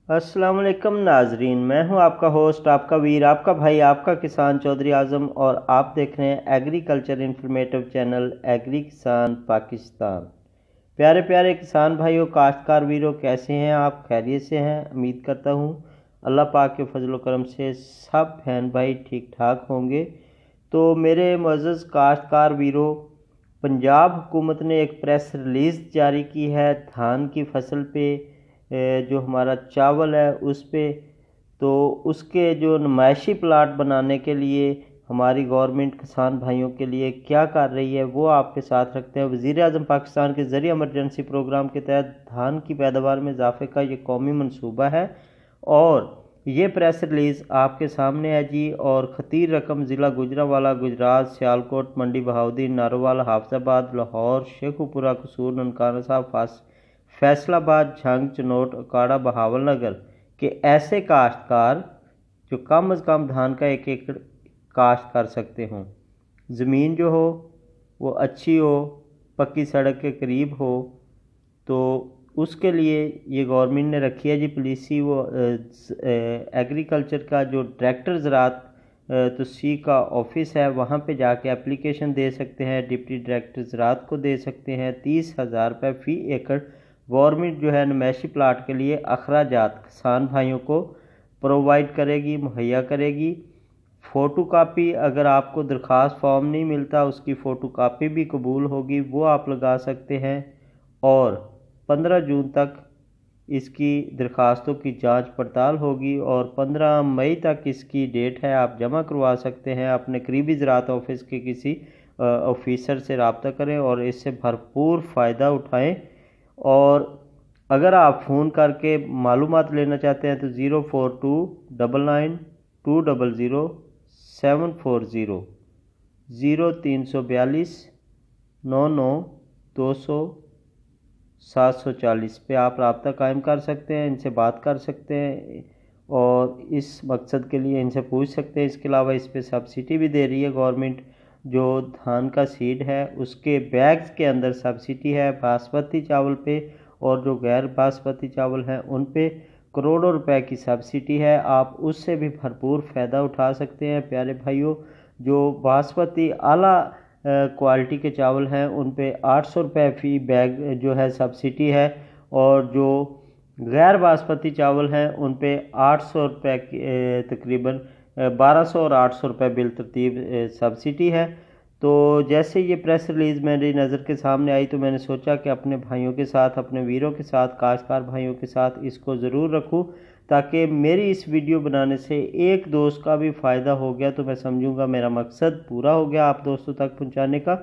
अस्सलाम वालेकुम नाजरीन, मैं हूं आपका होस्ट, आपका वीर, आपका भाई, आपका किसान चौधरी आज़म और आप देख रहे हैं एग्रीकल्चर इन्फॉर्मेटिव चैनल एग्री किसान पाकिस्तान। प्यारे प्यारे किसान भाइयों, काश्तकार वीरों, कैसे हैं आप? खैरियत से हैं? उम्मीद करता हूं अल्लाह पाक के फजल करम से सब बहन भाई ठीक ठाक होंगे। तो मेरे मुअज़्ज़ज़ काश्तकार वीरों, पंजाब हुकूमत ने एक प्रेस रिलीज़ जारी की है धान की फसल पे, जो हमारा चावल है उस पे। तो उसके जो नुमाइशी प्लाट बनाने के लिए हमारी गवर्नमेंट किसान भाइयों के लिए क्या कर रही है वो आपके साथ रखते हैं। वज़ीर आज़म पाकिस्तान के ज़रिए इमरजेंसी प्रोग्राम के तहत धान की पैदावार में इजाफे का ये कौमी मनसूबा है और ये प्रेस रिलीज़ आपके सामने है जी। और खतीर रकम ज़िला गुजरांवाला, गुजरात, सियालकोट, मंडी बहाउद्दीन, नारोवाल, हाफजाबाद, लाहौर, शेखुपुरा, कसूर, ननकाना साहब, फैसलाबाद, झंग, चनोट, अकाड़ा, बहावलनगर के ऐसे काश्तकार जो कम अज़ कम धान का 1 एकड़ काश्त कर सकते हों, ज़मीन जो हो वो अच्छी हो, पक्की सड़क के करीब हो, तो उसके लिए ये गवर्नमेंट ने रखी है जी पॉलिसी। वो एग्रीकल्चर का जो डायरेक्टर ज़राअत तस्सीक का ऑफिस है वहाँ पे जाके एप्लीकेशन दे सकते हैं, डिप्टी डायरेक्टर ज़राअत को दे सकते हैं। 30,000 रुपये फ़ी एकड़ गवर्नमेंट जो है नुमाइशी प्लाट के लिए अखराजात किसान भाइयों को प्रोवाइड करेगी, मुहैया करेगी। फ़ोटो कापी, अगर आपको दरख्वास्त फॉर्म नहीं मिलता उसकी फ़ोटो कापी भी कबूल होगी, वो आप लगा सकते हैं। और 15 जून तक इसकी दरख्वास्तों की जांच पड़ताल होगी और 15 मई तक इसकी डेट है, आप जमा करवा सकते हैं। अपने करीबी ज़राअत ऑफिस के किसी ऑफिसर से रब्ता करें और इससे भरपूर फ़ायदा उठाएं। और अगर आप फ़ोन करके मालूमात लेना चाहते हैं तो 04299200740 0342 99 740 पे आप रब्ता कायम कर सकते हैं, इनसे बात कर सकते हैं और इस मकसद के लिए इनसे पूछ सकते हैं। इसके अलावा इस पर सब्सिडी भी दे रही है गवर्नमेंट। जो धान का सीड है उसके बैग्स के अंदर सब्सिडी है बासमती चावल पे, और जो गैर बासमती चावल हैं उन पे करोड़ों रुपए की सब्सिडी है। आप उससे भी भरपूर फ़ायदा उठा सकते हैं। प्यारे भाइयों, जो बासमती आला क्वालिटी के चावल हैं उन पे 800 रुपये फ़ी बैग जो है सब्सिडी है, और जो गैर बासमती चावल हैं उन पे 800 रुपये की तकरीबन 1200 और 800 रुपये बिल तरतीब सब्सिडी है। तो जैसे ये प्रेस रिलीज़ मेरी नज़र के सामने आई तो मैंने सोचा कि अपने भाइयों के साथ, अपने वीरों के साथ, काश्तकार भाइयों के साथ इसको ज़रूर रखूं, ताकि मेरी इस वीडियो बनाने से एक दोस्त का भी फ़ायदा हो गया तो मैं समझूंगा मेरा मकसद पूरा हो गया आप दोस्तों तक पहुंचाने का।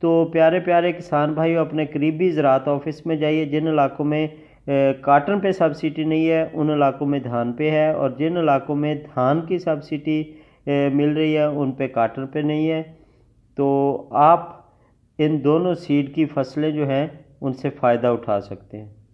तो प्यारे प्यारे किसान भाइयों, अपने करीबी ज़राअत ऑफिस में जाइए। जिन इलाकों में काटन पे सब्सिडी नहीं है उन इलाकों में धान पे है, और जिन इलाकों में धान की सब्सिडी मिल रही है उन पे काटन पे नहीं है। तो आप इन दोनों सीड की फसलें जो हैं उनसे फ़ायदा उठा सकते हैं।